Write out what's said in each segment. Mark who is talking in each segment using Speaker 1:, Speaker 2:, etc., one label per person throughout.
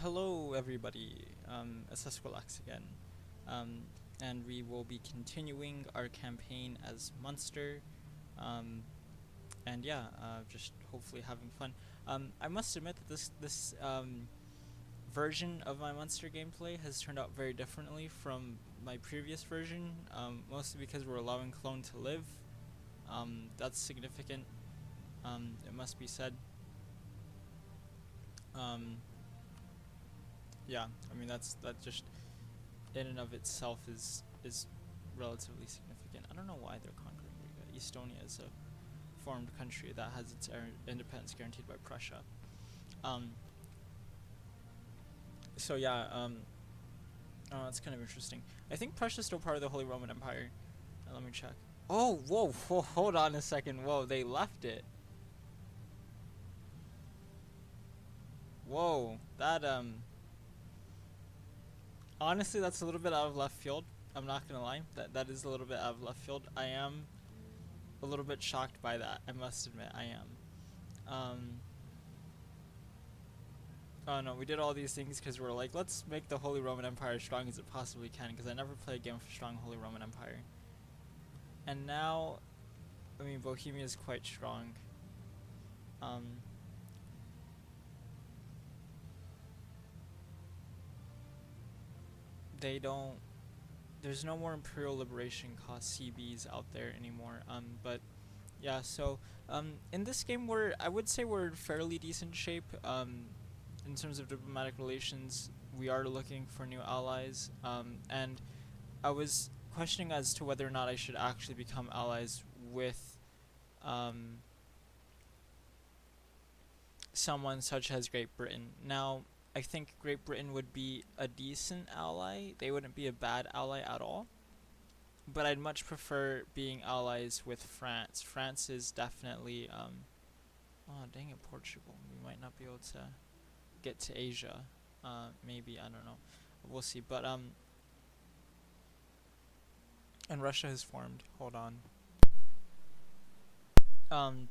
Speaker 1: Hello, everybody. It's Esquilax again, um, and we will be continuing our campaign as Munster, um, and yeah, just hopefully having fun. I must admit that this version of my Munster gameplay has turned out very differently from my previous version, mostly because we're allowing Clone to live. That's significant. It must be said. Um, yeah, I mean that just in and of itself is relatively significant. I don't know why they're conquering Riga. Estonia is a formed country that has its independence guaranteed by Prussia. Um, so yeah, oh, that's kind of interesting. I think Prussia's still part of the Holy Roman Empire. Let me check. Oh, whoa, hold on a second. Whoa, they left it. Whoa, honestly, that's a little bit out of left field. I'm not gonna lie. That is a little bit out of left field. I am a little bit shocked by that. I must admit, I am. Oh no, we did all these things because we're like, let's make the Holy Roman Empire as strong as it possibly can. Because I never played a game of strong Holy Roman Empire. And now, I mean, Bohemia is quite strong. Um, they don't. There's no more Imperial Liberation cost CBs out there anymore. But yeah, so in this game, I would say we're in fairly decent shape. In terms of diplomatic relations, we are looking for new allies. And I was questioning as to whether or not I should actually become allies with um, someone such as Great Britain. Now, I think Great Britain would be a decent ally. They wouldn't be a bad ally at all. But I'd much prefer being allies with France. France is definitely, oh, dang it, Portugal. We might not be able to get to Asia. Maybe, I don't know. We'll see. But, and Russia has formed. Hold on.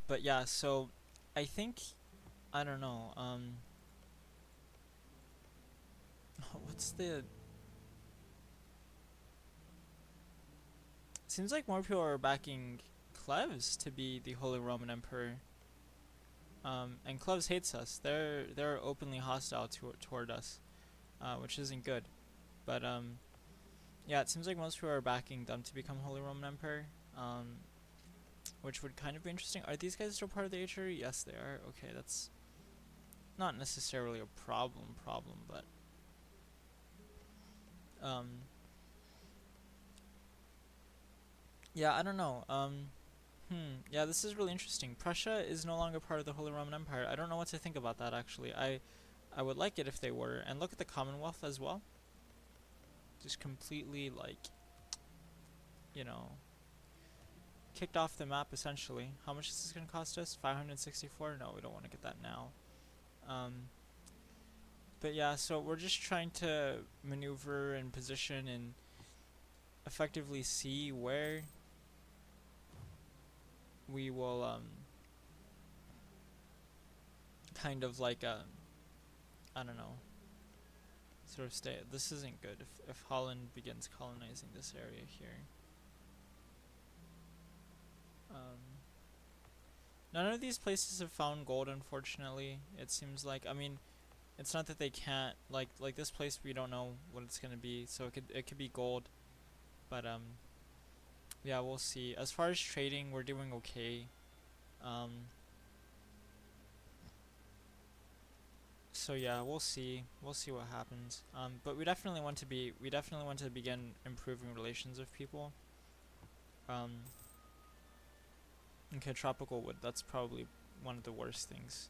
Speaker 1: But yeah, so I think I don't know. What's the? Seems like more people are backing Cleves to be the Holy Roman Emperor. And Cleves hates us. They're openly hostile toward us, which isn't good. But yeah, it seems like most people are backing them to become Holy Roman Emperor. Which would kind of be interesting. Are these guys still part of the HRE? Yes, they are. Okay, that's not necessarily a problem, but um, yeah, I don't know. Yeah, this is really interesting. Prussia is no longer part of the Holy Roman Empire. I don't know what to think about that actually. I would like it if they were. And look at the Commonwealth as well. Just completely like, you know, kicked off the map essentially. How much is this gonna cost us? 564? No, we don't want to get that now. Um, but yeah, so we're just trying to maneuver and position and effectively see where we will kind of like I don't know, sort of stay. This isn't good if Holland begins colonizing this area here. Um, None of these places have found gold, unfortunately. It seems like, I mean, it's not that they can't, like this place we don't know what it's gonna be, so it could be gold, but yeah, we'll see. As far as trading, we're doing okay. Um, so yeah, we'll see what happens. But we definitely want to begin improving relations with people. Um, okay, tropical wood. That's probably one of the worst things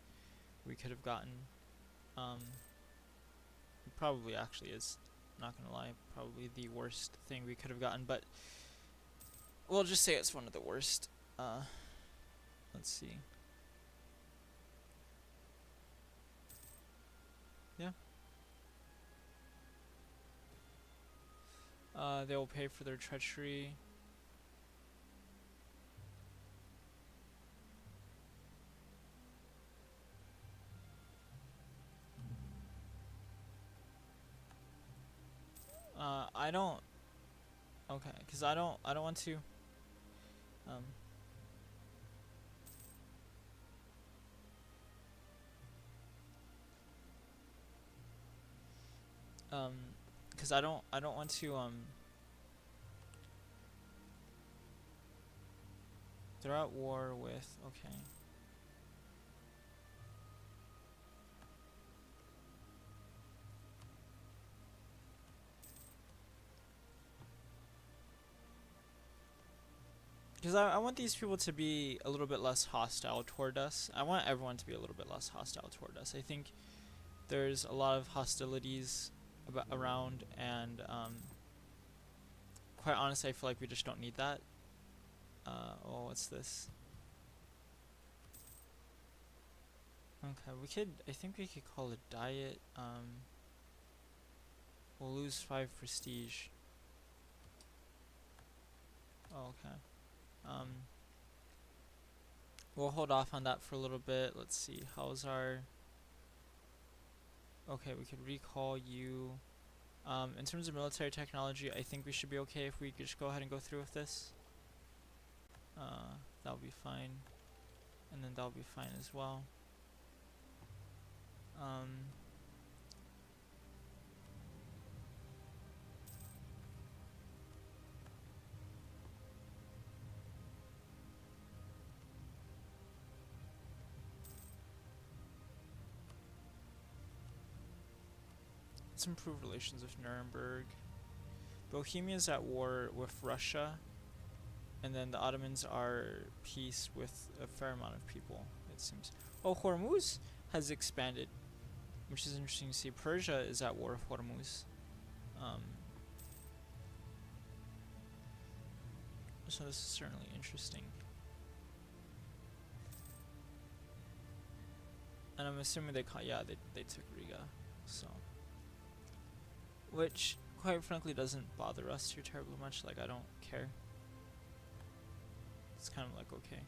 Speaker 1: we could have gotten. Um, it probably actually is. Not gonna lie, probably the worst thing we could have gotten. But we'll just say it's one of the worst. Uh, let's see. Yeah. They will pay for their treachery. I don't. Okay, because I don't want to. Um. Um. Because I don't want to. They're at war with. Okay. Because I want these people to be a little bit less hostile toward us. I want everyone to be a little bit less hostile toward us. I think there's a lot of hostilities around, and quite honestly, I feel like we just don't need that. Oh, what's this? Okay, we could. I think we could call it diet. We'll lose 5 prestige. Oh, okay. Um, we'll hold off on that for a little bit. Let's see. How's our? Okay, we could recall you. In terms of military technology, I think we should be okay if we could just go ahead and go through with this. That'll be fine, and then that'll be fine as well. Um, let's improve relations with Nuremberg. Bohemia's at war with Russia, and then the Ottomans are peace with a fair amount of people, it seems. Oh, Hormuz has expanded, which is interesting to see. Persia is at war with Hormuz. Um, so this is certainly interesting. And I'm assuming they took Riga, so. Which, quite frankly, doesn't bother us too terribly much. Like, I don't care. It's kind of like, okay.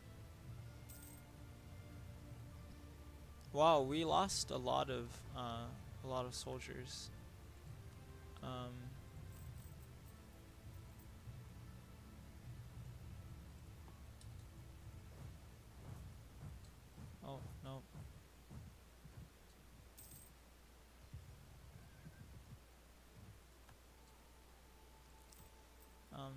Speaker 1: Wow, we lost a lot of soldiers. Oh, no. Um,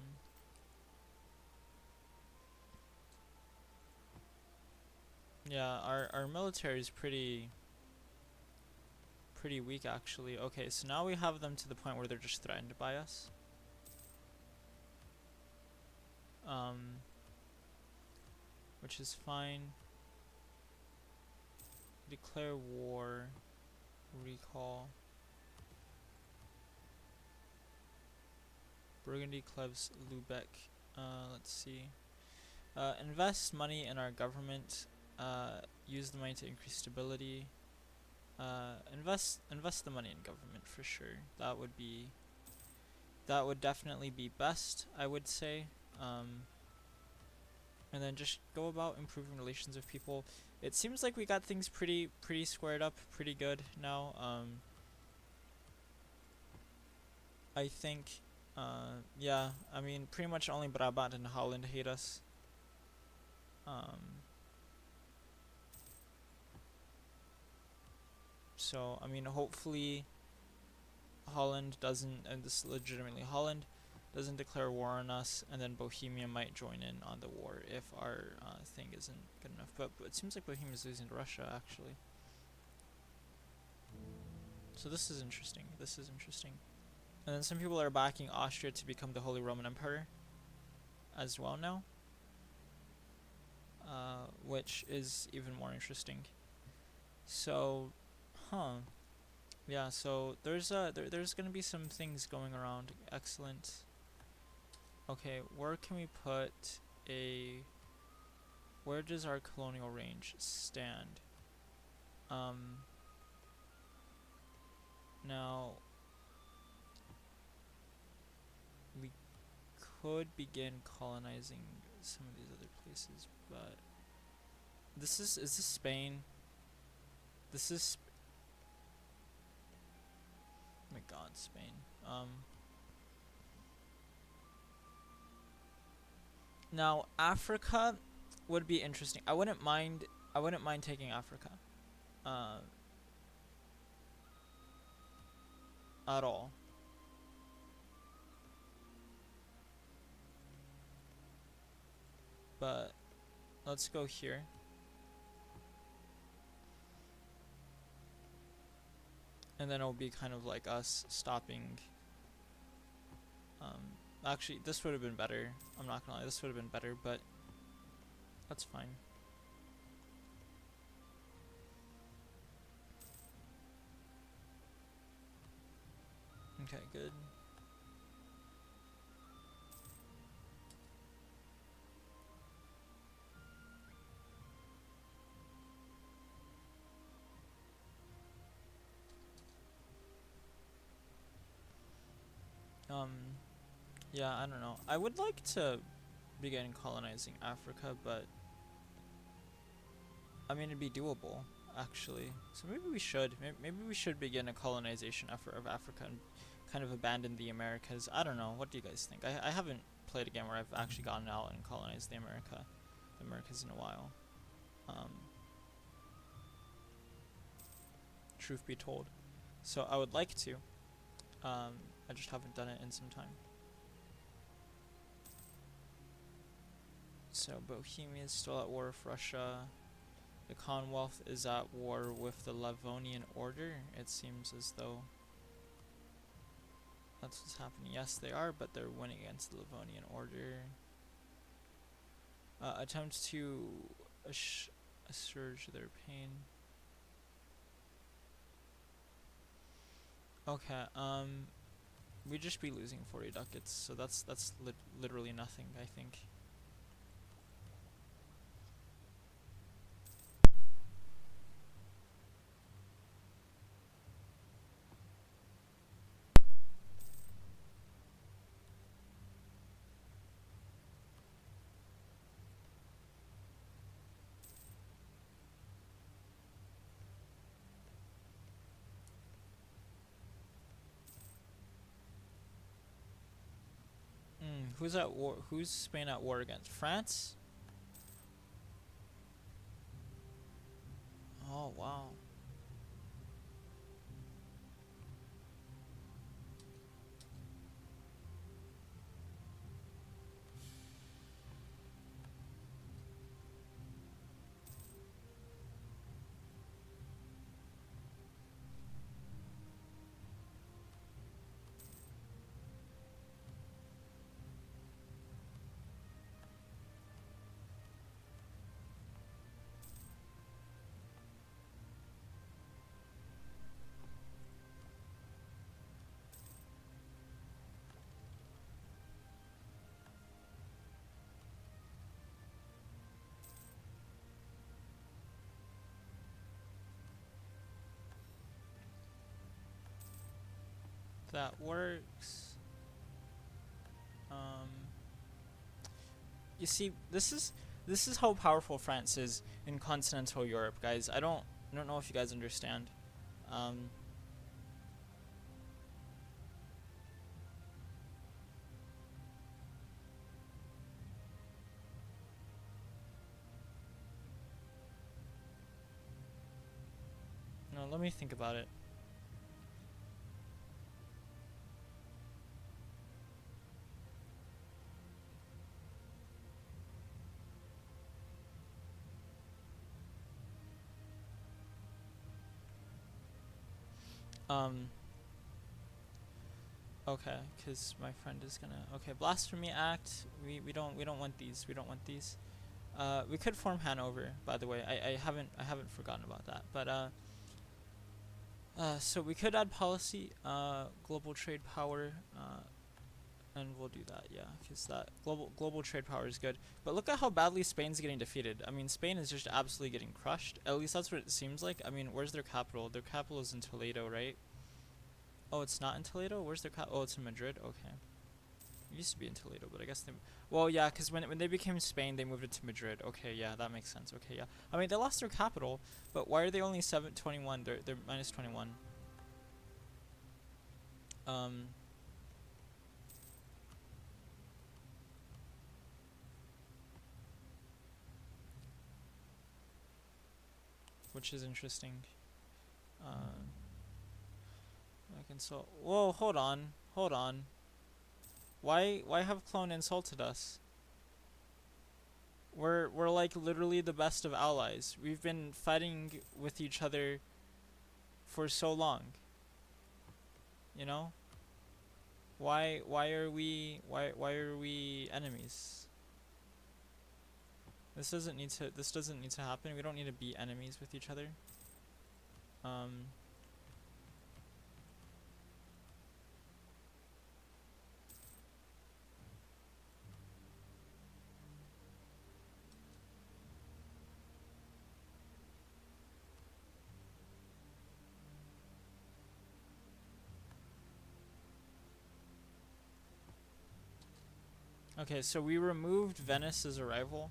Speaker 1: yeah, our military is pretty weak actually. Okay, so now we have them to the point where they're just threatened by us. Which is fine. Declare war. Recall. Burgundy, Cleves, Lubeck. Let's see. Invest money in our government. Use the money to increase stability. Invest the money in government for sure. That would definitely be best, I would say. And then just go about improving relations with people. It seems like we got things pretty squared up, pretty good now. I think, yeah, I mean, pretty much only Brabant and Holland hate us. So, I mean, hopefully Holland doesn't, and this is legitimately Holland, doesn't declare war on us, and then Bohemia might join in on the war if our thing isn't good enough. But it seems like Bohemia is losing to Russia, actually. So this is interesting. This is interesting. And then some people are backing Austria to become the Holy Roman Empire as well now, which is even more interesting. So, yeah. So there's gonna be some things going around. Excellent. Okay, where can we put a? Where does our colonial range stand? Now we could begin colonizing some of these other places, but is this Spain? This is oh my god, Spain. Now Africa would be interesting. I wouldn't mind. I wouldn't mind taking Africa, uh, at all. But let's go here. And then it'll be kind of like us stopping. Actually, this would have been better. I'm not gonna lie, this would have been better, but that's fine. Okay, good. Um, yeah, I don't know. I would like to begin colonizing Africa, but I mean, it'd be doable, actually. So maybe we should. Maybe we should begin a colonization effort of Africa and kind of abandon the Americas. I don't know. What do you guys think? I haven't played a game where I've actually gone out and colonized the Americas in a while. Um, truth be told. So I would like to. I just haven't done it in some time. So Bohemia is still at war with Russia. The Commonwealth is at war with the Livonian Order. It seems as though that's what's happening. Yes, they are, but they're winning against the Livonian Order. Attempts to assuage their pain. Okay, we'd just be losing 40 ducats, so that's literally nothing, I think. Who's at war? Who's Spain at war against? France? Oh, wow. That works. Um, you see, this is how powerful France is in continental Europe, guys. I don't know if you guys understand. Um, no, let me think about it. Um, okay, because my friend is gonna. Okay, Blasphemy Act. We don't want these. We don't want these. We could form Hanover, by the way. I haven't forgotten about that. But so we could add policy, global trade power, and we'll do that, yeah, because that global trade power is good. But look at how badly Spain's getting defeated. I mean, Spain is just absolutely getting crushed. At least that's what it seems like. I mean, where's their capital? Their capital is in Toledo, right? Oh, it's not in Toledo. Where's their cap? Oh, it's in Madrid. Okay. It used to be in Toledo, but I guess they. Well, yeah, because when they became Spain, they moved it to Madrid. Okay, yeah, that makes sense. Okay, yeah. I mean, they lost their capital, but why are they only 721? They're minus 21. Um. which is interesting. Uh, I can so. Whoa, hold on, hold on. Why have Clone insulted us? We're like literally the best of allies. We've been fighting with each other for so long. You know? Why are we enemies? This doesn't need to happen. We don't need to be enemies with each other. Um okay, so we removed Venice as a rival.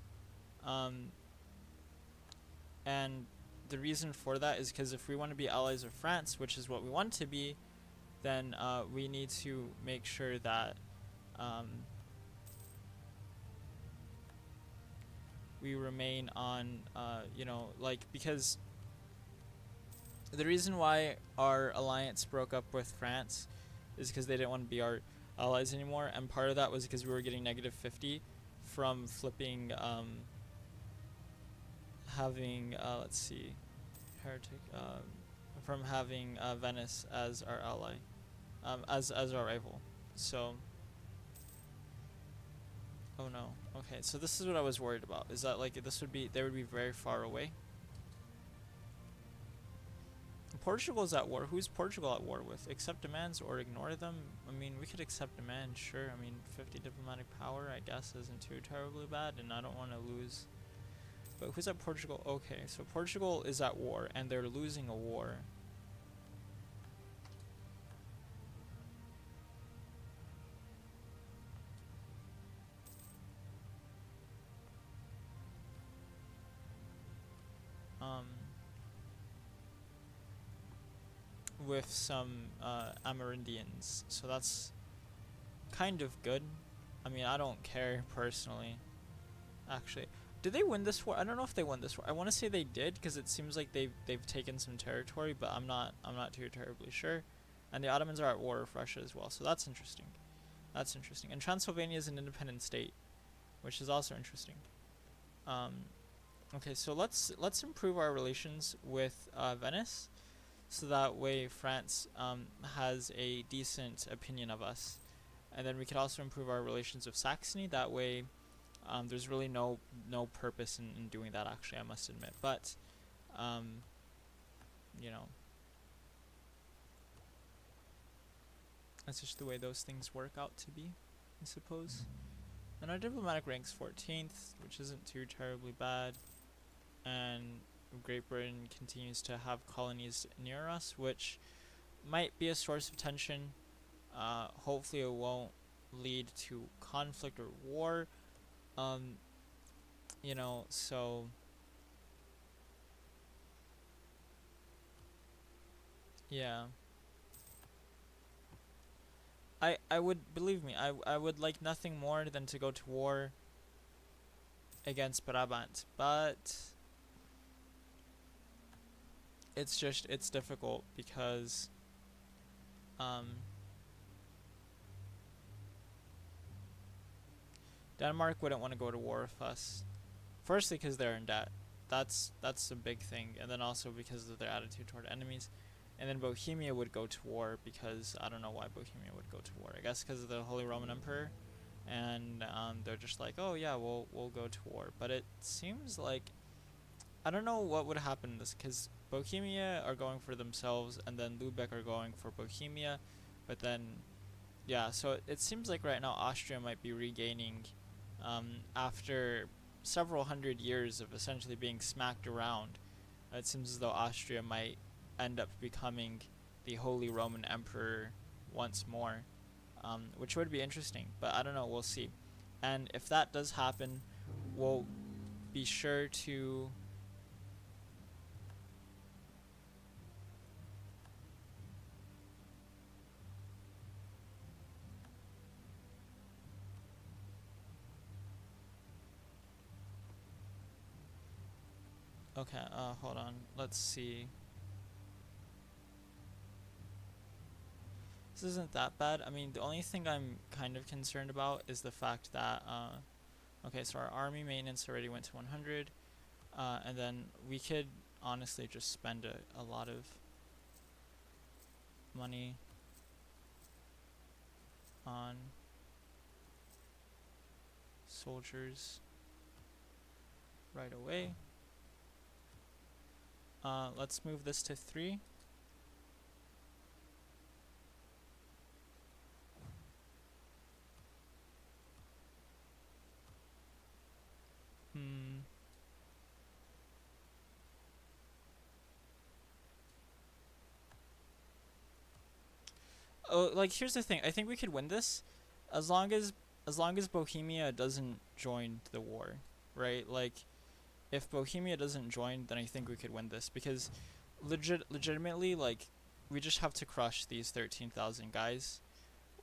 Speaker 1: Um and the reason for that is because if we want to be allies of France, which is what we want to be, then we need to make sure that um, we remain on, like, because the reason why our alliance broke up with France is because they didn't want to be our allies anymore, and part of that was because we were getting negative 50 from flipping, having, let's see, heretic, from having Venice as our ally, as our rival. So, oh no. Okay, so this is what I was worried about. Is that like they would be very far away. Portugal's at war. Who's Portugal at war with? Accept demands or ignore them? I mean, we could accept demands, sure. I mean, 50 diplomatic power, I guess, isn't too terribly bad, and I don't want to lose. But who's at Portugal? Okay, so Portugal is at war, and they're losing a war. With some Amerindians, so that's kind of good. I mean, I don't care personally. Actually, did they win this war? I don't know if they won this war. I want to say they did because it seems like they've taken some territory, but I'm not too terribly sure. And the Ottomans are at war with Russia as well, so that's interesting. That's interesting. And Transylvania is an independent state, which is also interesting. Um, okay, so let's improve our relations with Venice, so that way France has a decent opinion of us, and then we could also improve our relations with Saxony. That way, there's really no purpose in doing that. Actually, I must admit, but um, you know, that's just the way those things work out to be, I suppose. And our diplomatic rank's 14th, which isn't too terribly bad, and Great Britain continues to have colonies near us, which might be a source of tension. Hopefully it won't lead to conflict or war. So yeah. I would, believe me, I would like nothing more than to go to war against Brabant, but it's difficult because Denmark wouldn't want to go to war with us. Firstly, because they're in debt. That's a big thing, and then also because of their attitude toward enemies. And then Bohemia would go to war because I don't know why Bohemia would go to war. I guess because of the Holy Roman Emperor, and they're just like, oh yeah, we'll go to war. But it seems like I don't know what would happen in this, because Bohemia are going for themselves, and then Lubeck are going for Bohemia, but then yeah. So it seems like right now Austria might be regaining, after several hundred years of essentially being smacked around. It seems as though Austria might end up becoming the Holy Roman Emperor once more, which would be interesting. But I don't know. We'll see. And if that does happen, we'll be sure to. Okay, hold on. Let's see. This isn't that bad. I mean, the only thing I'm kind of concerned about is the fact that, okay, so our army maintenance already went to 100, and then we could honestly just spend a lot of money on soldiers right away. Let's move this to 3. Hmm. Oh, like here's the thing. I think we could win this, as long as Bohemia doesn't join the war, right? Like if Bohemia doesn't join, then I think we could win this because legitimately, like we just have to crush these 13,000 guys,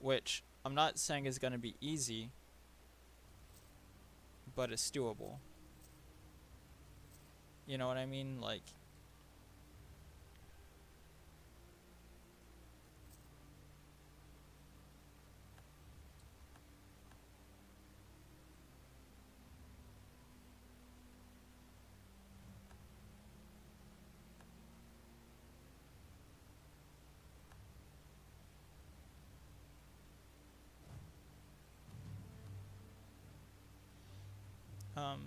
Speaker 1: which I'm not saying is gonna be easy, but it's doable. You know what I mean? Like, um,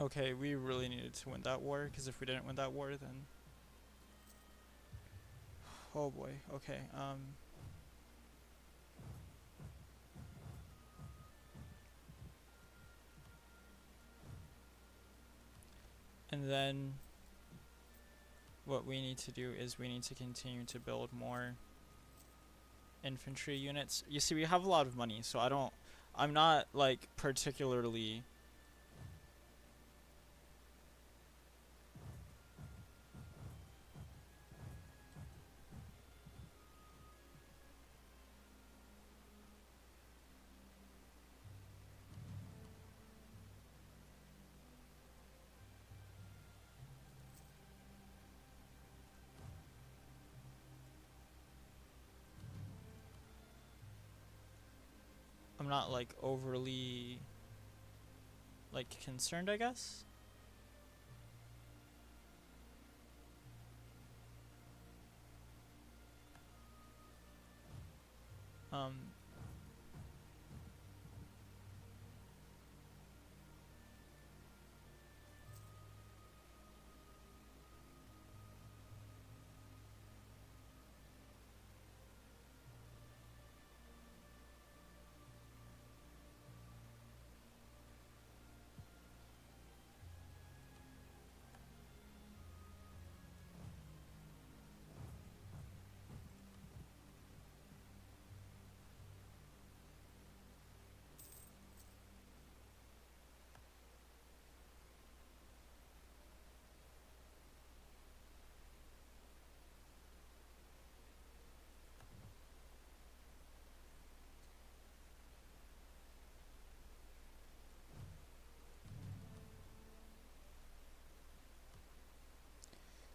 Speaker 1: okay, we really needed to win that war because if we didn't win that war, then oh boy. Okay. And then what we need to do is we need to continue to build more infantry units. You see, we have a lot of money, so I'm not like particularly. I'm not like overly like concerned, I guess. Um,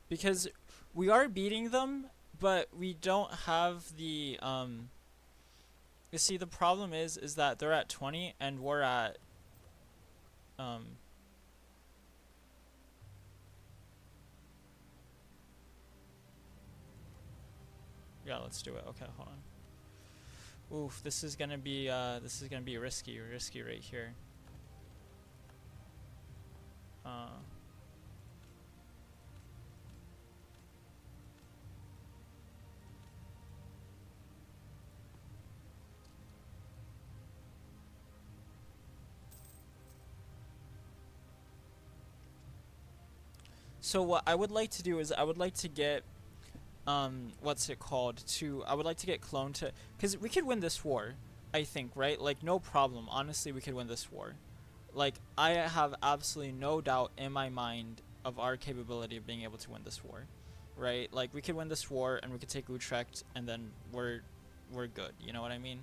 Speaker 1: because we are beating them, but we don't have the You see, the problem is that they're at 20 and we're at um. Yeah, let's do it. Okay, hold on. Oof, this is gonna be risky right here. Uh. So what I would like to do is I would like to get what's it called, to I would like to get clone to, because we could win this war, I think, right? Like, no problem, honestly, we could win this war. Like, I have absolutely no doubt in my mind of our capability of being able to win this war, right? Like, we could win this war and we could take Utrecht and then we're good, you know what I mean?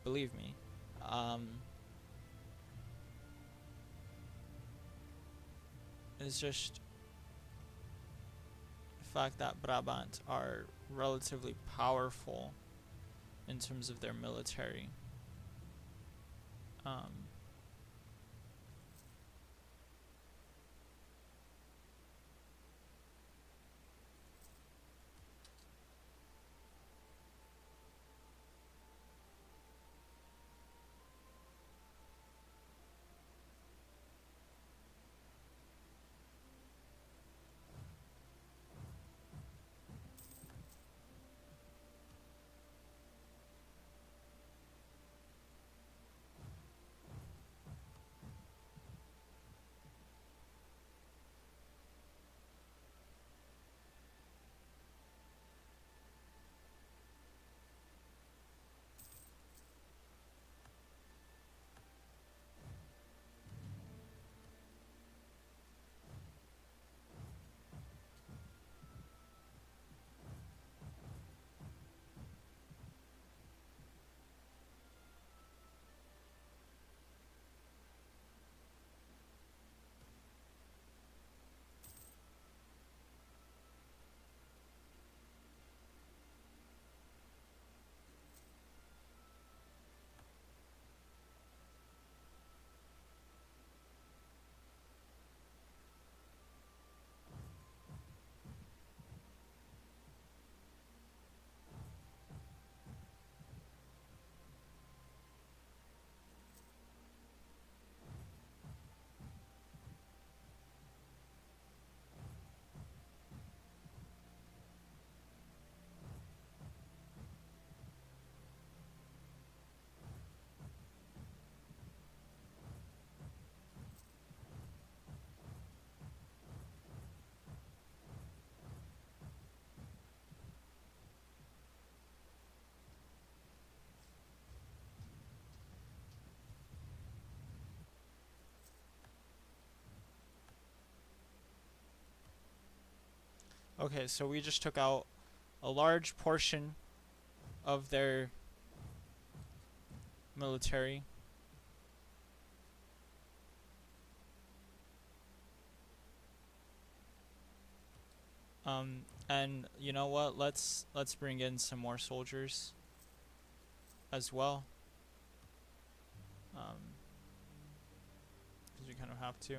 Speaker 1: Believe me. um it's just the fact that Brabant are relatively powerful in terms of their military. Um, okay, so we just took out a large portion of their military. And you know what? Let's bring in some more soldiers as well. Because we kind of have to.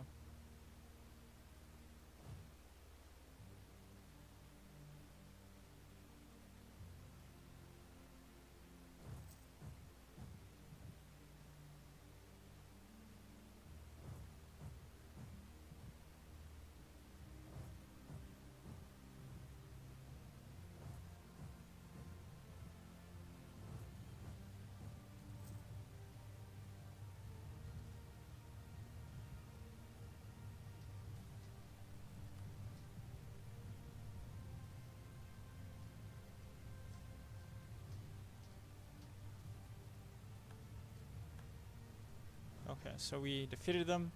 Speaker 1: Okay, so we defeated them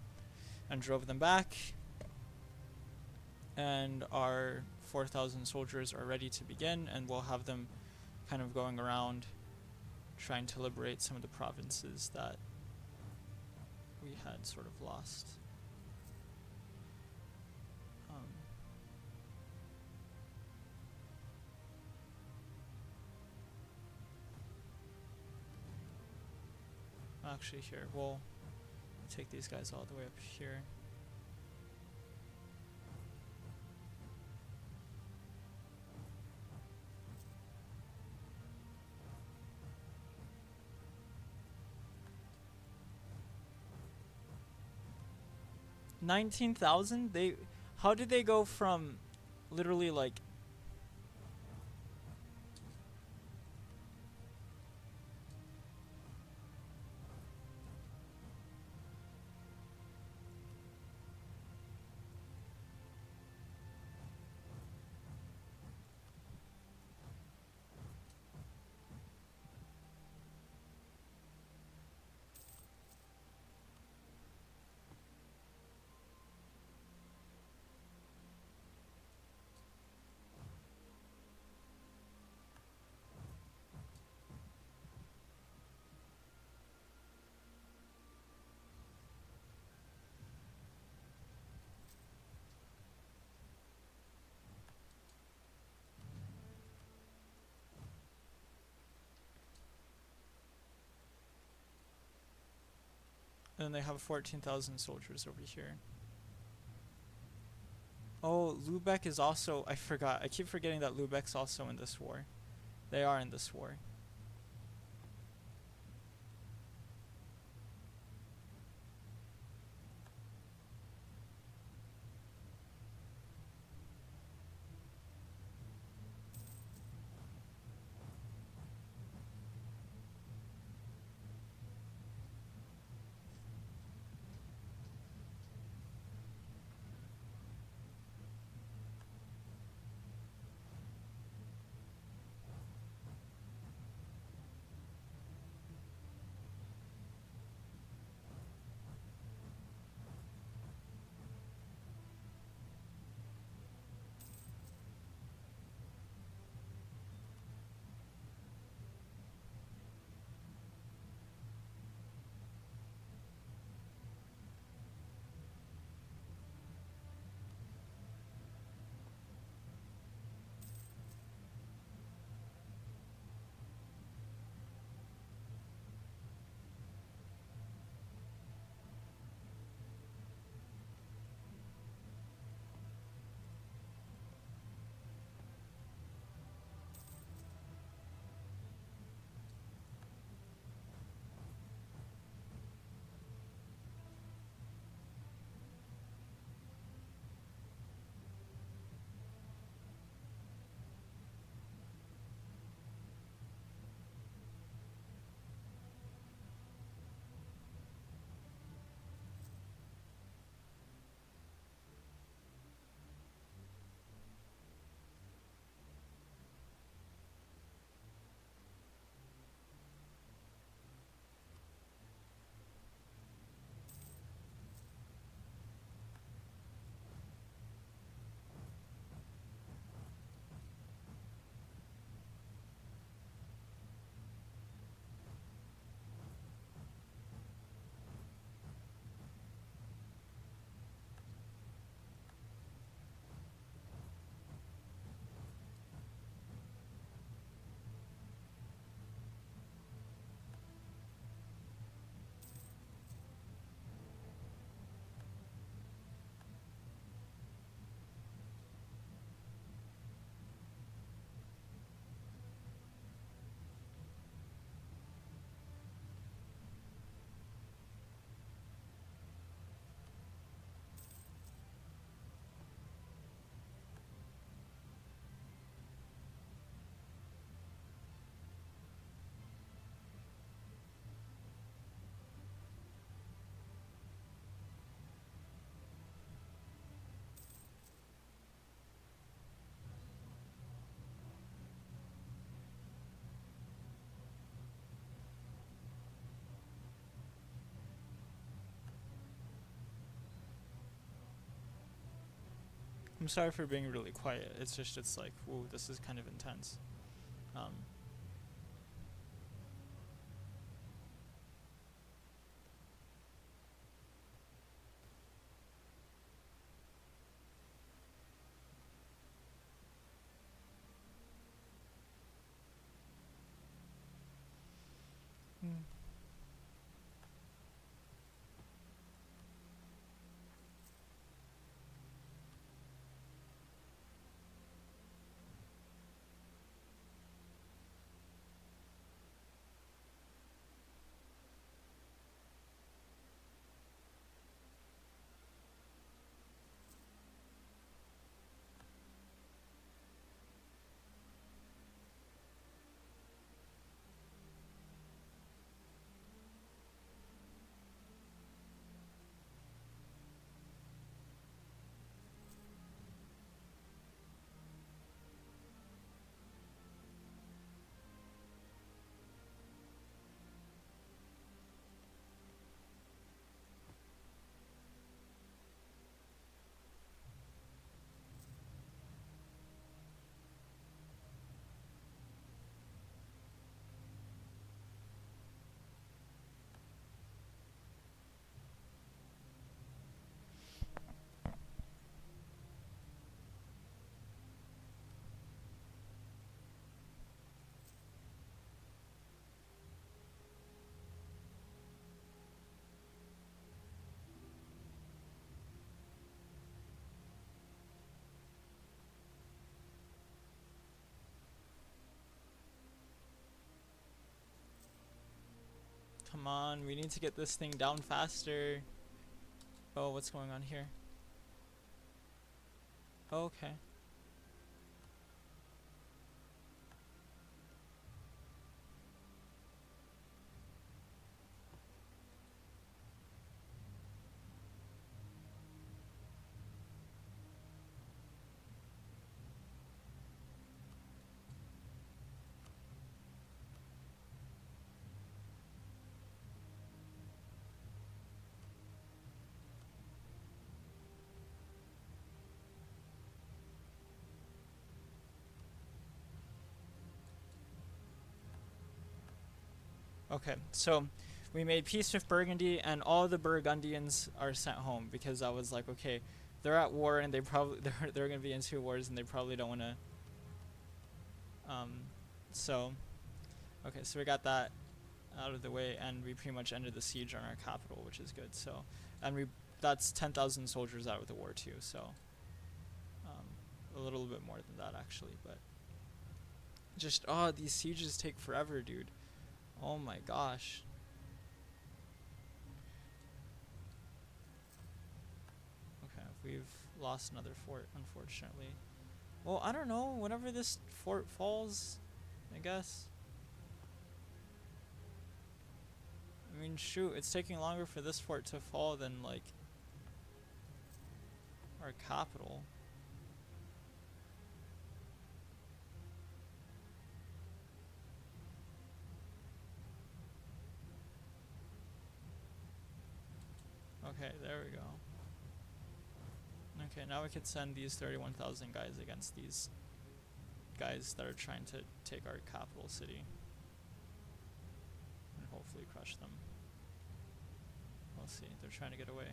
Speaker 1: and drove them back, and our 4,000 soldiers are ready to begin, and we'll have them kind of going around trying to liberate some of the provinces that we had sort of lost. Um, Actually, here, we'll take these guys all the way up here. $19,000? How did they go from literally like and then they have 14,000 soldiers over here. Oh, Lubeck is also, I forgot. I keep forgetting that Lubeck's also in this war. They are in this war. I'm sorry for being really quiet. It's just, it's like, whoa, this is kind of intense. Um, mm. Come on, we need to get this thing down faster. Oh, what's going on here? Oh, okay. Okay, so we made peace with Burgundy, and all the Burgundians are sent home because I was like, okay, they're at war and they're gonna be in two wars and they probably don't want to. Um, so okay, so we got that out of the way, and we pretty much ended the siege on our capital, which is good. So, and we that's 10,000 soldiers out of the war too. So, a little bit more than that actually, but just these sieges take forever, dude. Oh my gosh. Okay, we've lost another fort, unfortunately. Well, I don't know. Whenever this fort falls, I guess. I mean, shoot, it's taking longer for this fort to fall than, like, our capital. Okay, there we go. Okay, now we could send these 31,000 guys against these guys that are trying to take our capital city. And hopefully crush them. We'll see. They're trying to get away.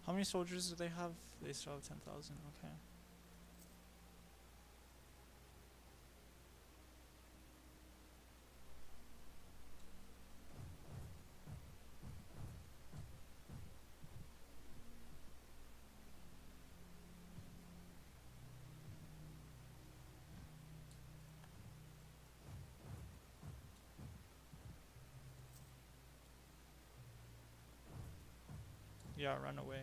Speaker 1: How many soldiers do they have? They still have 10,000. Okay. Yeah, run away.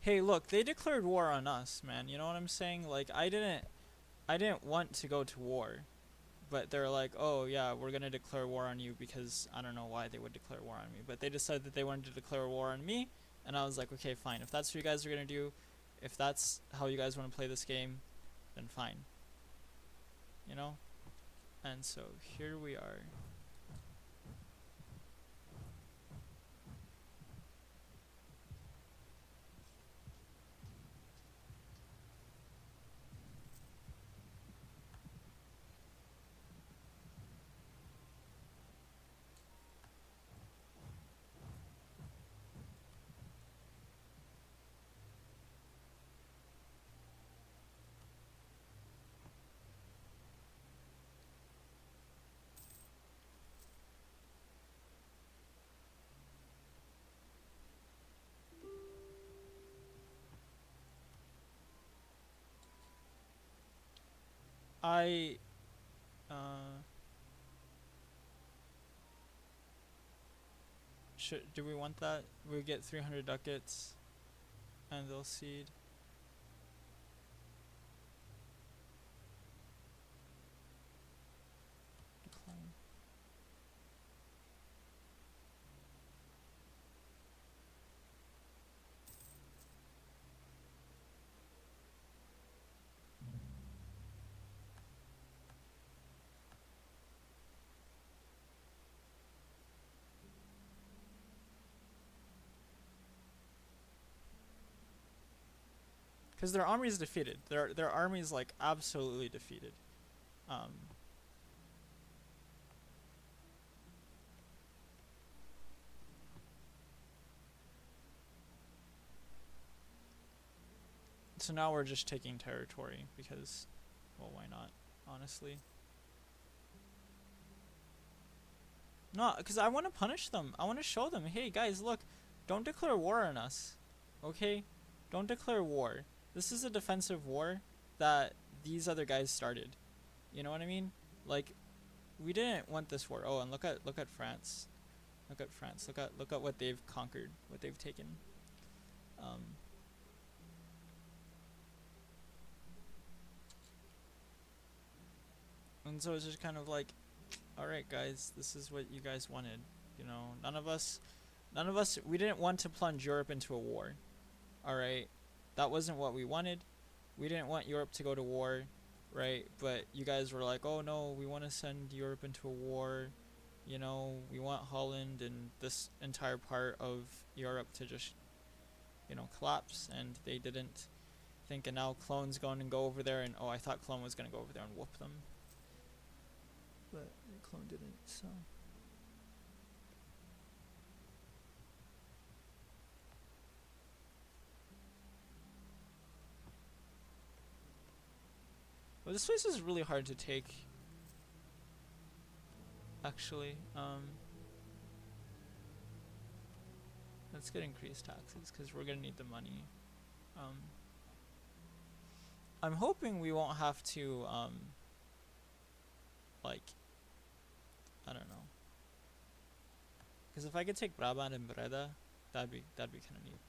Speaker 1: Hey, look, they declared war on us, man. You know what I'm saying? Like, I didn't want to go to war, but they're like, oh yeah, we're gonna declare war on you because I don't know why they would declare war on me, but they decided that they wanted to declare war on me, and I was like, okay, fine. If that's what you guys are gonna do, if that's how you guys want to play this game, then fine. You know? And so here we are. I uh should do we want that? We get 300 ducats and they'll cede. because their army is defeated. Their army is like absolutely defeated. Um, so now we're just taking territory because, well, why not? Honestly, no, because I want to punish them. I want to show them, hey guys, look, don't declare war on us, okay? Don't declare war. This is a defensive war that these other guys started. You know what I mean? Like, we didn't want this war. Oh, and look at France. Look at France. Look at what they've conquered, what they've taken. Um, and so it's just kind of like, all right, guys, this is what you guys wanted. You know, none of us, we didn't want to plunge Europe into a war. All right, that wasn't what we wanted. We didn't want Europe to go to war, right? But you guys were like, oh no, we want to send Europe into a war. You know, we want Holland and this entire part of Europe to just, you know, collapse, and they didn't think, and now Clone's going to go over there, and oh, I thought Clone was going to go over there and whoop them. But Clone didn't, so. But this place is really hard to take. Actually, let's get increased taxes because we're gonna need the money. I'm hoping we won't have to like, I don't know. Because if I could take Brabant and Breda, that'd be kind of neat.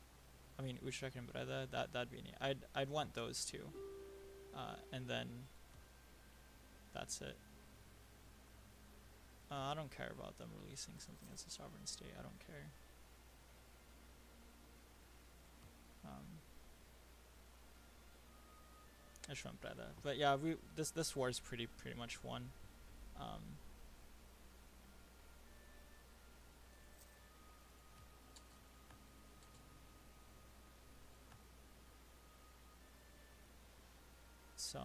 Speaker 1: I mean Utrecht and Breda, that'd be neat. I'd want those two, and then that's it. I don't care about them releasing something as a sovereign state. I don't care. I just want Breda, but yeah, this war is pretty much won. So.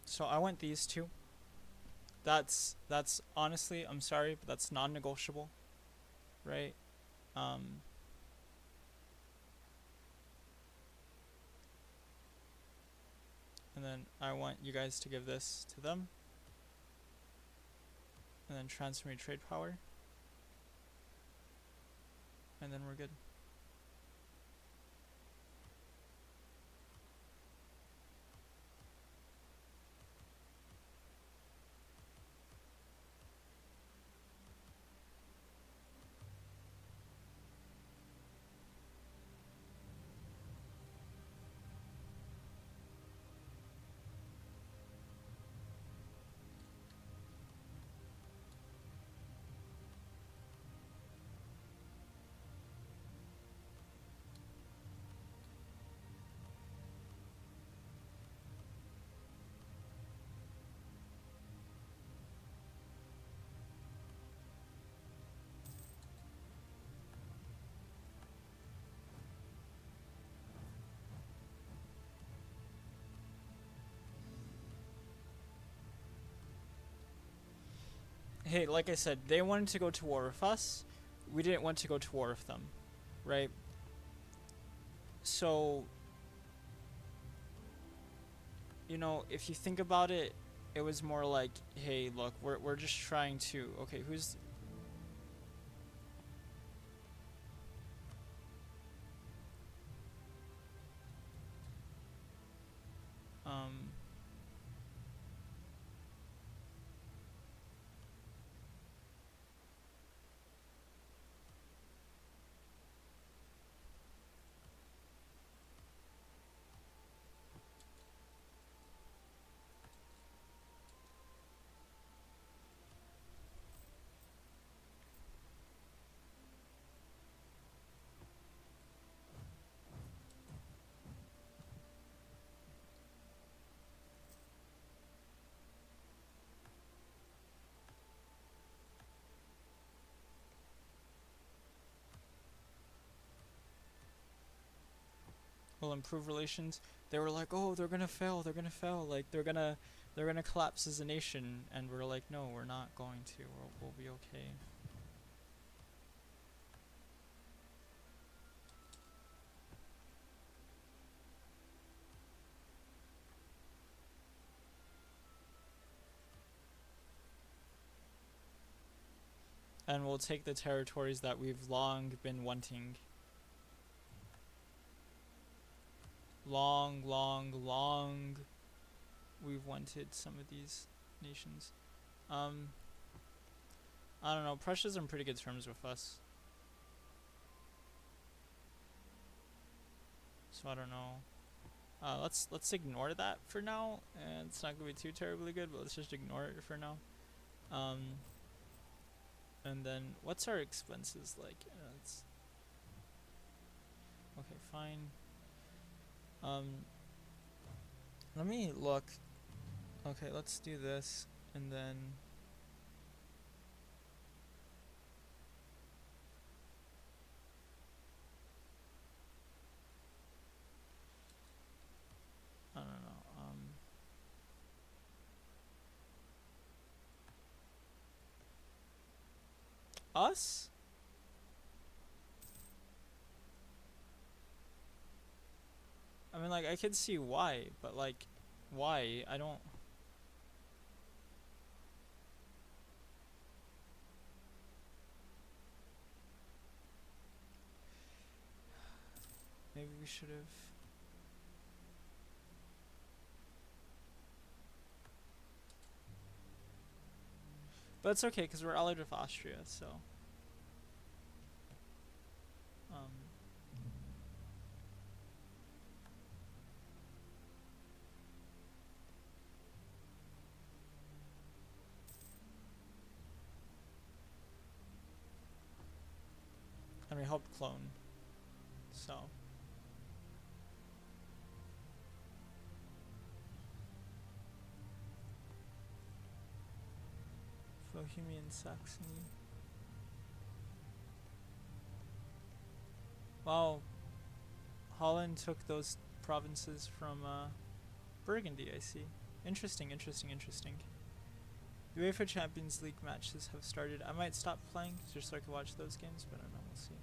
Speaker 1: So I want these two. That's honestly, I'm sorry, but that's non-negotiable, right? Um, and then I want you guys to give this to them, and then transfer me trade power, and then we're good. hey, like I said, they wanted to go to war with us. We didn't want to go to war with them, right? So, you know, if you think about it, it was more like, hey, look, we're just trying to, okay, who's, um, will improve relations. They were like, oh, they're gonna fail, like they're gonna collapse as a nation, and we're like, no, we're not going to. We'll be okay. And we'll take the territories that we've long been wanting. Long, we've wanted some of these nations. Um, I don't know. Prussia's on pretty good terms with us, so I don't know. Let's ignore that for now, and it's not gonna be too terribly good, but let's just ignore it for now. Um, and then what's our expenses like? It's okay, fine. Let me look. Okay, let's do this, and then I don't know. Us? I mean, like, I could see why, but like, why? I don't. Maybe we should have. But it's okay, because we're allied with Austria, so. Um, and we helped clone, so. Bohemian Saxony. Wow, Holland took those provinces from Burgundy, I see. Interesting. UEFA Champions League matches have started. I might stop playing just so I can watch those games, but I don't know, we'll see.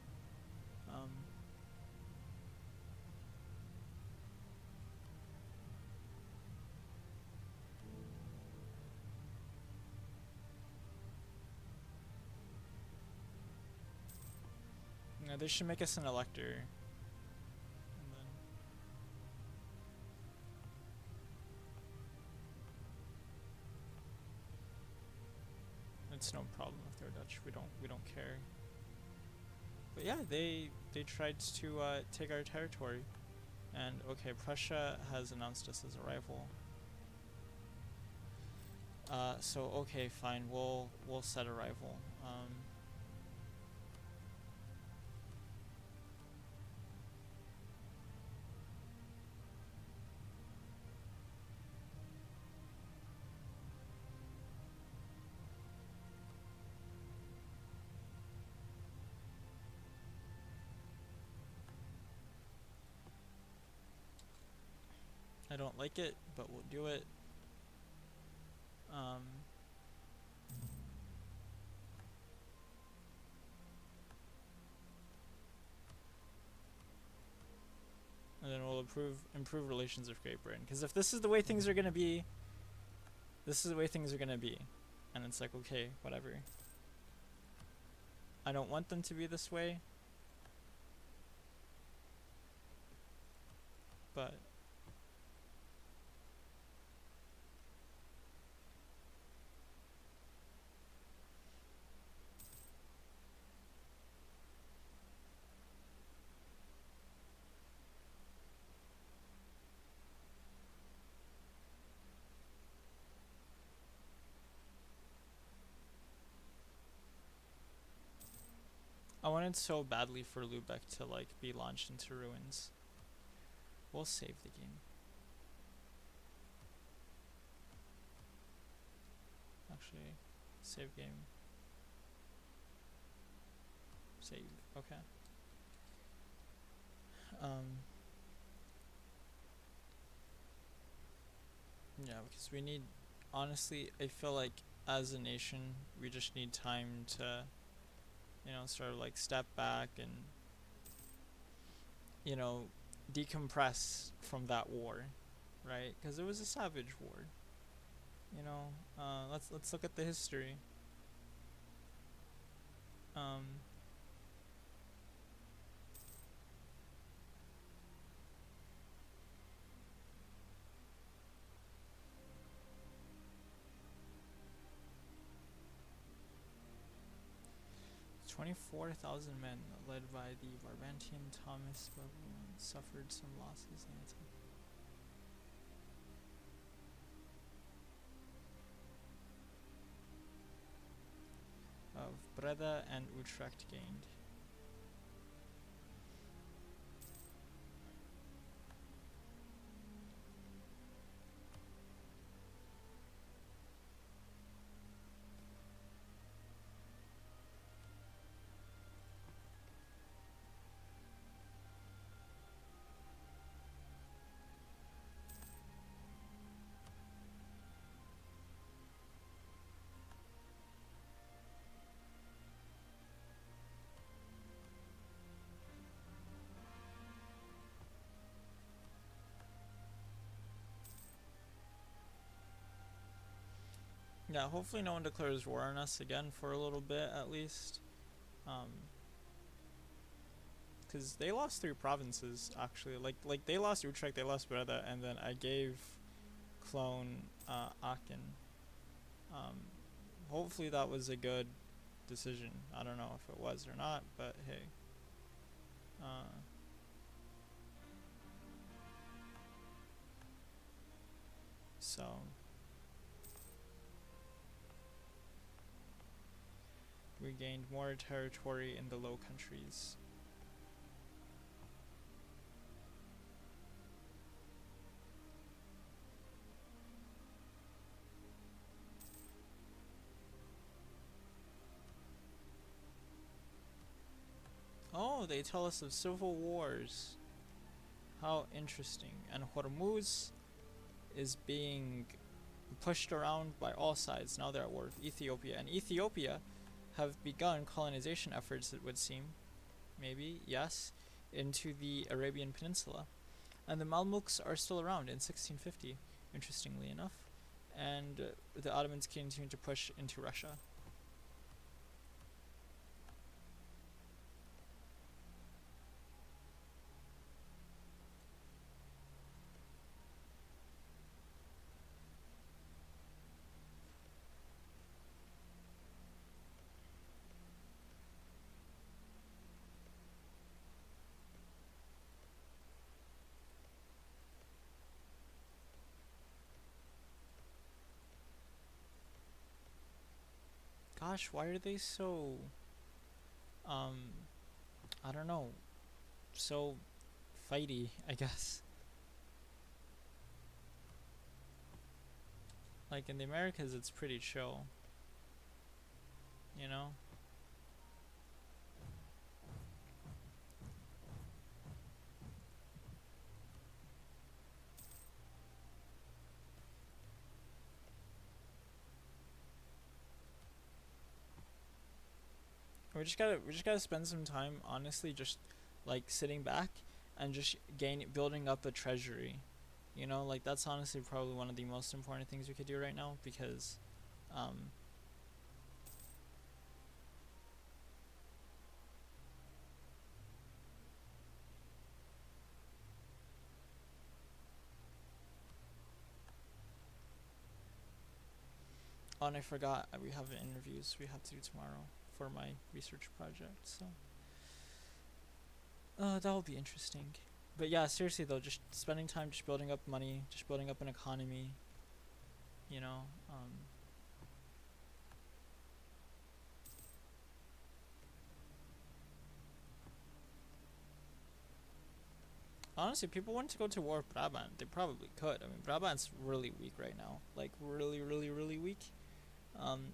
Speaker 1: Yeah, they should make us an elector. And then it's no problem if they're Dutch. We don't care. But yeah, they tried to take our territory, and okay, Prussia has announced us as a rival. So okay, fine, we'll set a rival. I don't like it, but we'll do it. improve relations with Great Britain. Because if this is the way things are gonna be, this is the way things are gonna be, and it's like, okay, whatever. I don't want them to be this way, but I wanted so badly for Lubeck to like be launched into ruins. We'll save the game. Actually, save game. Save. Okay. Yeah, because we need. Honestly, I feel like as a nation, we just need time to, sort of like step back and, decompress from that war, right? Because it was a savage war. Let's look at the history. Um, 24,000 men, led by the Brabantian Thomas Babylon, suffered some losses in the attack. Of Breda and Utrecht gained. Yeah, hopefully no one declares war on us again for a little bit at least. Because they lost 3 provinces actually. Like they lost Utrecht, they lost Breda, and then I gave Clone Aachen. Hopefully that was a good decision. I don't know if it was or not, but hey. So we gained more territory in the Low Countries. Oh, they tell us of civil wars. How interesting. And Hormuz is being pushed around by all sides. Now they're at war with Ethiopia. And Ethiopia have begun colonization efforts, it would seem. Maybe, yes, into the Arabian Peninsula. And the Mamluks are still around in 1650, interestingly enough. And the Ottomans continue to push into Russia. Gosh, why are they so, I don't know, so fighty, I guess. Like in the Americas, it's pretty chill, you know? We just gotta spend some time, honestly, just like sitting back and just building up a treasury. You know, like that's honestly probably one of the most important things we could do right now because, um, oh, and I forgot we have interviews we have to do tomorrow for my research project. So, that will be interesting. But yeah, seriously though, just spending time just building up money, just building up an economy. You know, honestly, people want to go to war with Brabant. They probably could. I mean, Brabant's really weak right now. Like really, really, really weak. Um,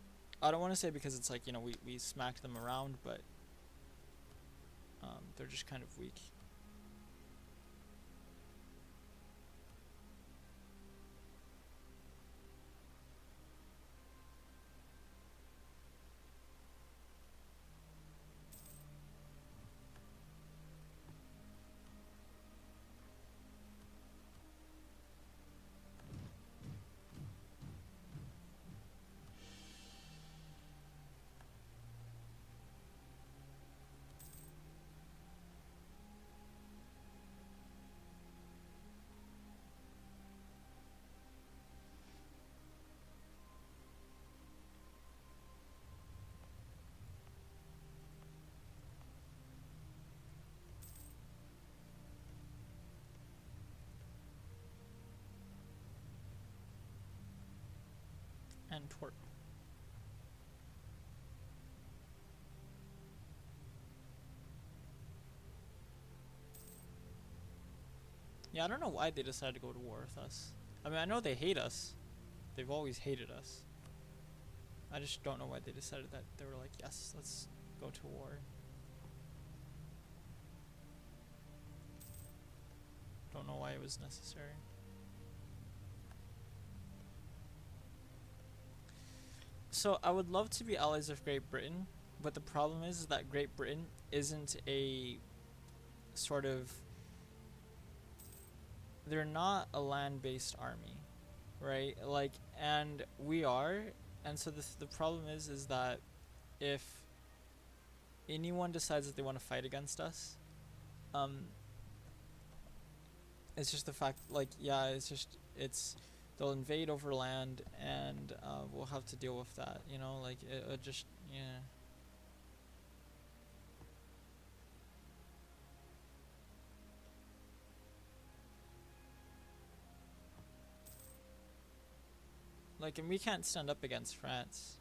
Speaker 1: I don't want to say because it's like we smacked them around, but they're just kind of weak. And twerp. Yeah, I don't know why they decided to go to war with us. I mean, I know they hate us. They've always hated us. I just don't know why they decided that they were like, yes, let's go to war. Don't know why it was necessary. So I would love to be allies of Great Britain, but the problem is that Great Britain isn't a sort of, they're not a land-based army, right? Like, and we are, and so the problem is that if anyone decides that they want to fight against us, um, it's just the fact, like, yeah, it's they'll invade over land, and we'll have to deal with that. You know, like it just yeah. Like, and we can't stand up against France,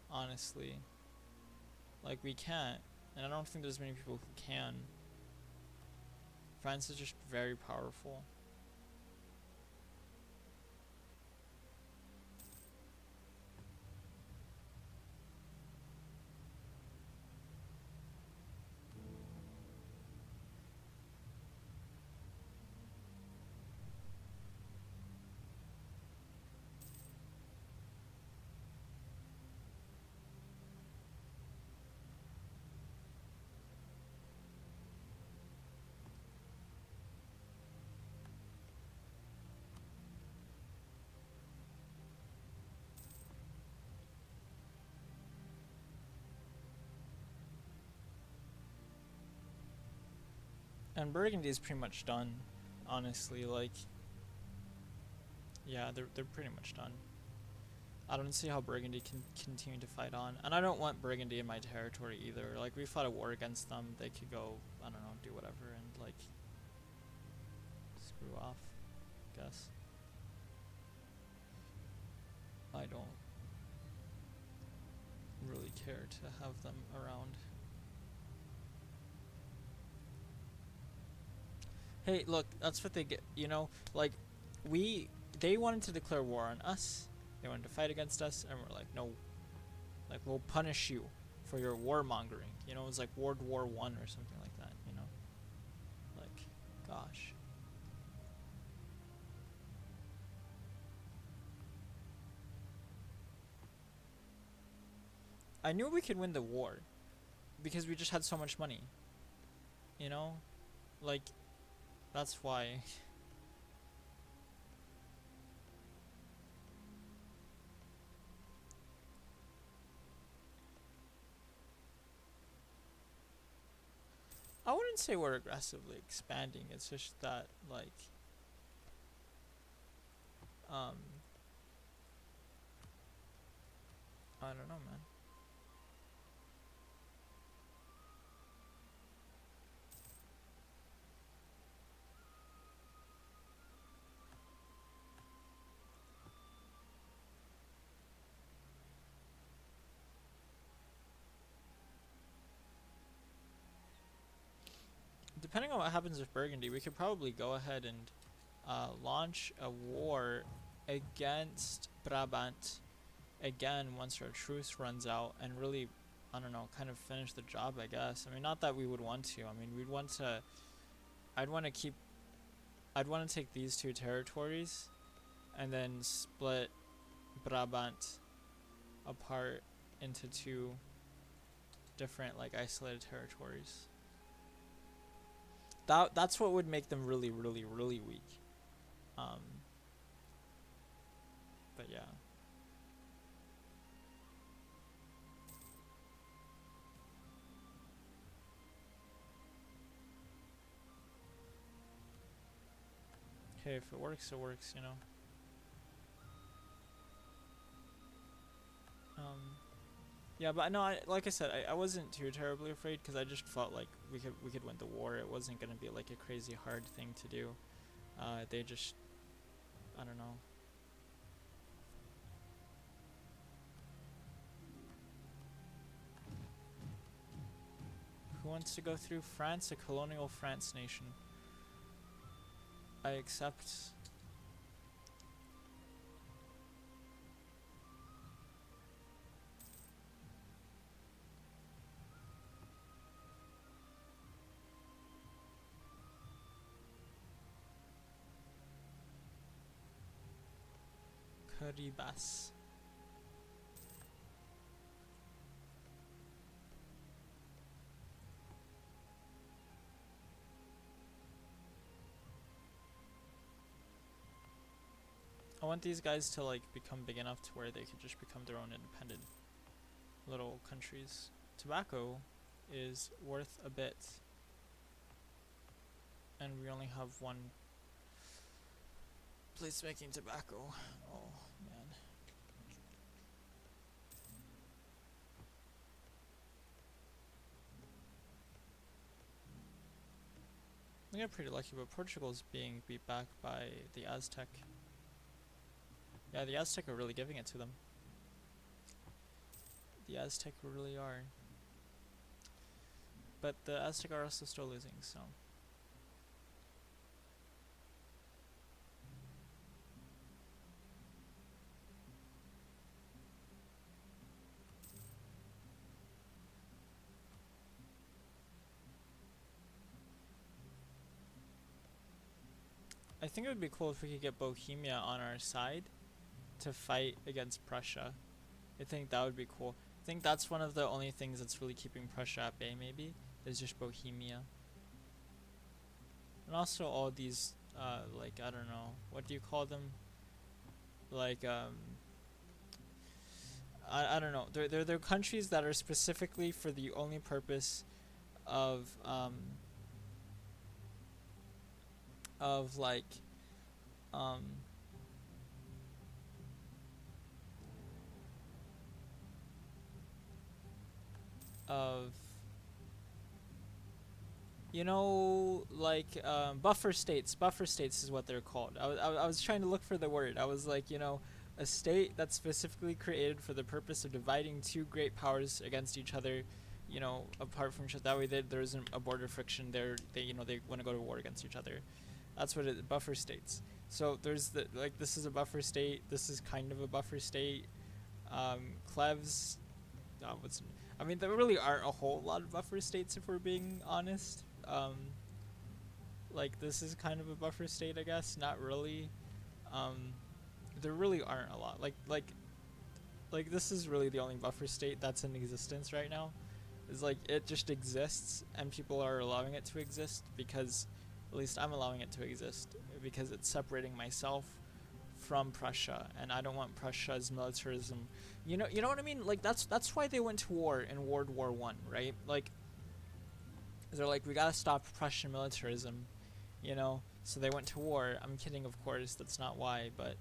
Speaker 1: honestly. Like, we can't, and I don't think there's many people who can. France is just very powerful. And Burgundy is pretty much done, honestly. Like, yeah, they're pretty much done. I don't see how Burgundy can continue to fight on, and I don't want Burgundy in my territory either. Like, we fought a war against them, they could go, I don't know, do whatever and like screw off, I guess. I don't really care to have them around. Hey, look, that's what they get. You know, like we they wanted to declare war on us. They wanted to fight against us, and we're like, no, like we'll punish you for your warmongering. You know, it was like World War One or something like that. You know, like, gosh. I knew we could win the war because we just had so much money. You know, like That's why. I wouldn't say we're aggressively expanding. It's just that, like, um, I don't know, man. Depending on what happens with Burgundy, we could probably go ahead and launch a war against Brabant again once our truce runs out, and really, I don't know, kind of finish the job, I guess. I mean, not that we would want to. I mean, we'd want to. I'd want to keep. I'd want to take these two territories, and then split Brabant apart into two different, like, isolated territories. That's what would make them really, really, really weak. Um, but yeah. Hey, if it works, it works, you know. Yeah, but no, like I said, I wasn't too terribly afraid because I just felt like we could win the war. It wasn't gonna be like a crazy hard thing to do. They just, I don't know. Who wants to go through France, a colonial France nation? I accept. Caribas. I want these guys to like become big enough to where they could just become their own independent little countries. Tobacco is worth a bit, and we only have one place making tobacco. Oh man. We got pretty lucky, but Portugal's being beat back by the Aztec. Yeah, the Aztec are really giving it to them. The Aztec really are. But the Aztec are also still losing, so. I think it would be cool if we could get Bohemia on our side to fight against Prussia. I think that would be cool. I think that's one of the only things that's really keeping Prussia at bay, maybe, is just Bohemia. And also all these, like, I don't know, what do you call them? Like, I don't know. They're countries that are specifically for the only purpose of like, um, of, you know, like, buffer states. Buffer states is what they're called. I was trying to look for the word. I was like, you know, a state that's specifically created for the purpose of dividing two great powers against each other, you know, apart from each other. That way there isn't a border friction there. They want to go to war against each other. That's what it, buffer states. So there's the, like, this is a buffer state. This is kind of a buffer state. Clevs, I mean, there really aren't a whole lot of buffer states if we're being honest. Like, this is kind of a buffer state, I guess. Not really. Um, there really aren't a lot. Like this is really the only buffer state that's in existence right now. Is like it just exists and people are allowing it to exist because At least I'm allowing it to exist because it's separating myself from Prussia, and I don't want Prussia's militarism. You know what I mean? Like that's why they went to war in World War One, right? Like they're like, we gotta stop Prussian militarism, you know. So they went to war. I'm kidding, of course. That's not why, but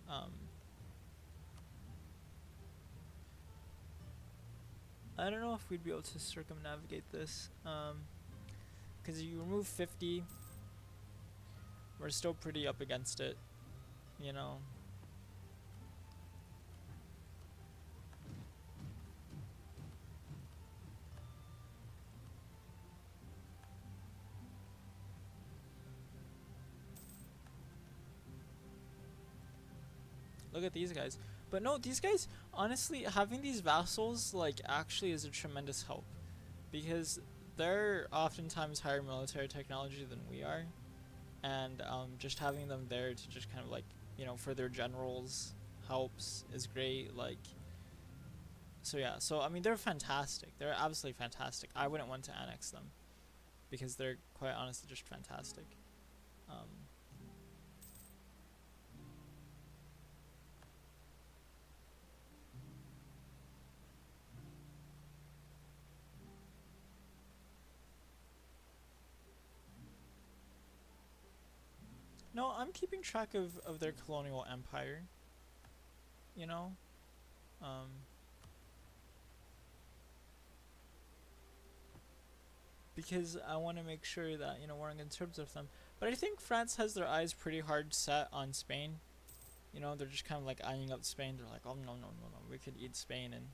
Speaker 1: um, I don't know if we'd be able to circumnavigate this. Because you remove 50, we're still pretty up against it, you know. Look at these guys. But no, these guys, honestly, having these vassals, like, actually is a tremendous help. Because they're oftentimes higher military technology than we are. And just having them there to just kind of, like, you know, for their generals helps is great. Like, so yeah. So, I mean, they're fantastic. They're absolutely fantastic. I wouldn't want to annex them. Because they're, quite honestly, just fantastic. Um, no, I'm keeping track of their colonial empire. You know? Um, because I want to make sure that, you know, we're on good terms with them. But I think France has their eyes pretty hard set on Spain. You know, they're just kind of like eyeing up Spain. They're like, oh no no no no, we could eat Spain and,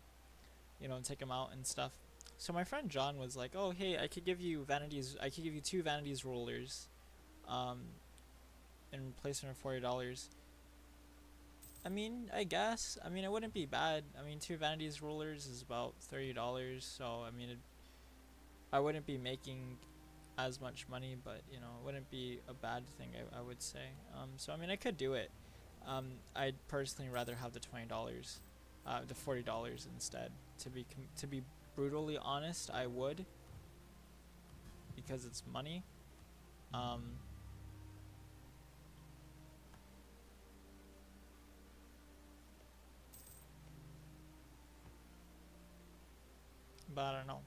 Speaker 1: you know, take them out and stuff. So my friend John was like, oh hey, I could give you vanities. I could give you two vanities rulers, um, in replacement for $40. I mean, I guess. I mean, it wouldn't be bad. I mean, two vanities rulers is about $30. So I mean, I wouldn't be making as much money, but you know, it wouldn't be a bad thing. I would say. So I mean, I could do it. I'd personally rather have the $20, the $40 instead. To be brutally honest, I would, because it's money. Um, but I don't know.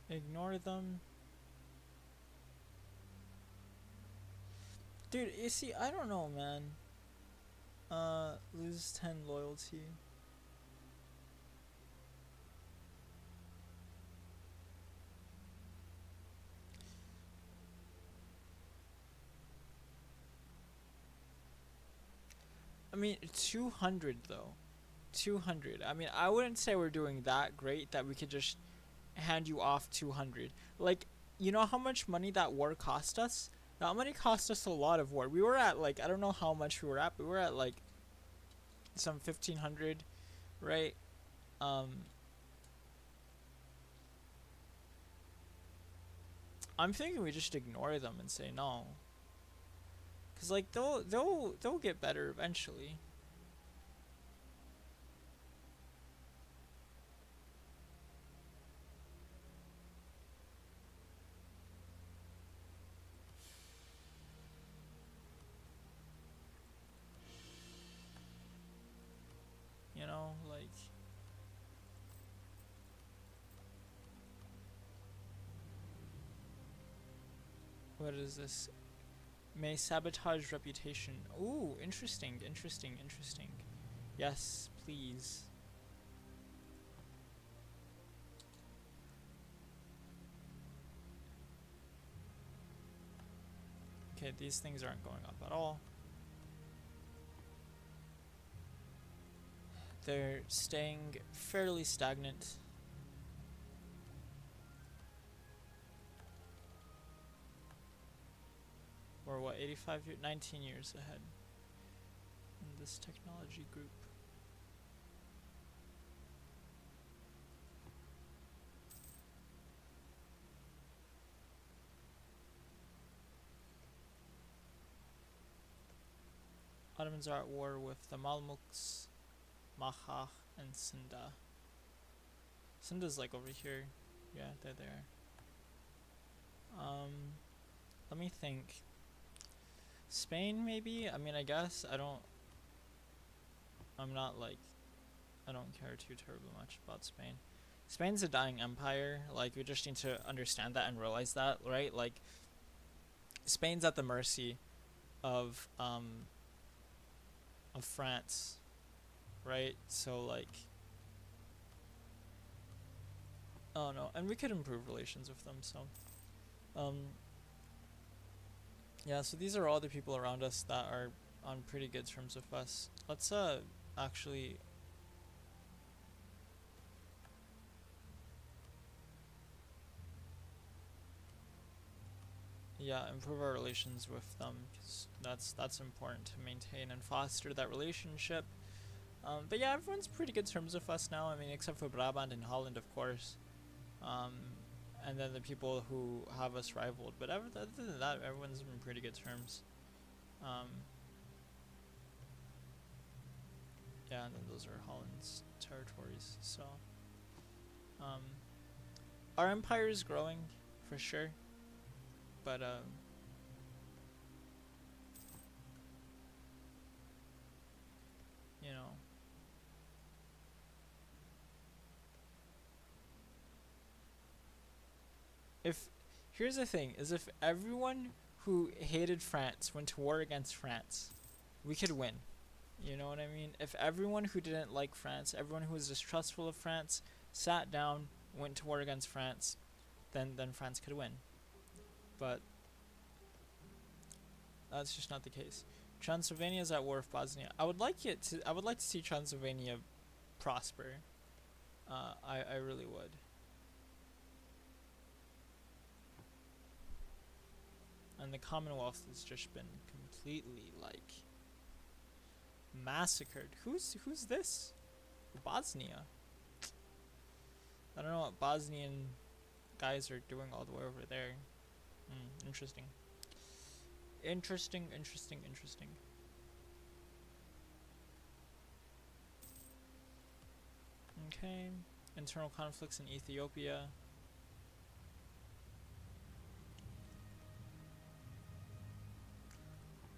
Speaker 1: Ignore them, dude. You see, I don't know, man. Lose 10 loyalty. I mean, 200 though. 200. I mean, I wouldn't say we're doing that great that we could just hand you off 200. Like, you know how much money that war cost us? That money cost us a lot of war. We were at, like, I don't know how much we were at, but we were at, like, some 1500, right? Um, I'm thinking we just ignore them and say no. Cause like they'll get better eventually. You know, like, what is this? May sabotage reputation. Ooh, interesting, interesting, interesting. Yes, please. Okay, these things aren't going up at all. They're staying fairly stagnant. Or what, 85 years, 19 years ahead in this technology group. Ottomans are at war with the Malmuks, Mahah, and Sinda. Sinda's like over here. Yeah, they're there. Let me think. Spain, maybe? I mean, I guess. I'm not like, I don't care too terribly much about Spain. Spain's a dying empire. Like, we just need to understand that and realize that, right? Like, Spain's at the mercy of France, right? So like, oh no, and we could improve relations with them. So, um, yeah. So these are all the people around us that are on pretty good terms with us. Let's actually, yeah, improve our relations with them, because that's important to maintain and foster that relationship. But yeah, everyone's pretty good terms with us now. I mean, except for Brabant and Holland, of course. Um, and then the people who have us rivaled. But other than that, everyone's in pretty good terms. Um, yeah, and then those are Holland's territories. So, um, our empire is growing, for sure. But you know, if here's the thing: is if everyone who hated France went to war against France, we could win. You know what I mean? If everyone who didn't like France, everyone who was distrustful of France, sat down, went to war against France, then France could win. But that's just not the case. Transylvania is at war with Bosnia. I would like to see Transylvania prosper. I really would. And the Commonwealth has just been completely like massacred. Who's this? Bosnia. I don't know what Bosnian guys are doing all the way over there. Interesting. Interesting. Okay. Internal conflicts in Ethiopia.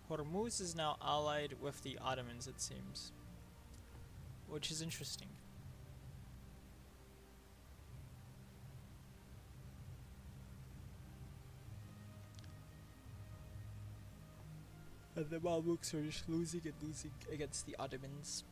Speaker 1: Hormuz is now allied with the Ottomans, it seems. Which is interesting. And the Mamluks are just losing against the Ottomans.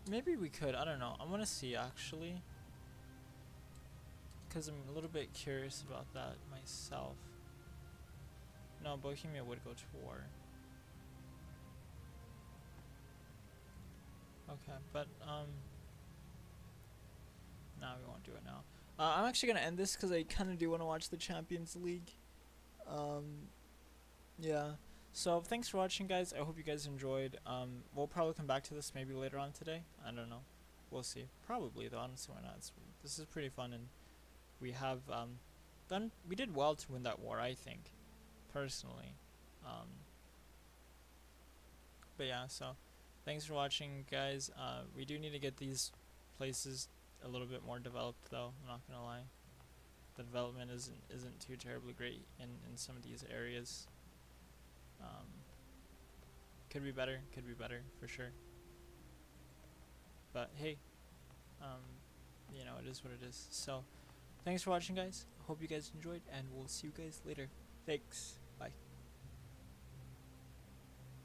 Speaker 1: Maybe we could, I don't know. I want to see actually. Because I'm a little bit curious about that myself. No, Bohemia would go to war. Okay, but no, we won't do it now. I'm actually gonna end this because I kind of do want to watch the Champions League. Yeah. So thanks for watching, guys. I hope you guys enjoyed. We'll probably come back to this maybe later on today. I don't know. We'll see. Probably though. Honestly, why not? This is pretty fun, and we have we did well to win that war, I think, personally. But yeah. So thanks for watching, guys. We do need to get these places a little bit more developed, though. I'm not gonna lie. The development isn't too terribly great in some of these areas. Could be better for sure. But hey, you know, it is what it is. So, thanks for watching, guys. Hope you guys enjoyed, and we'll see you guys later. Thanks.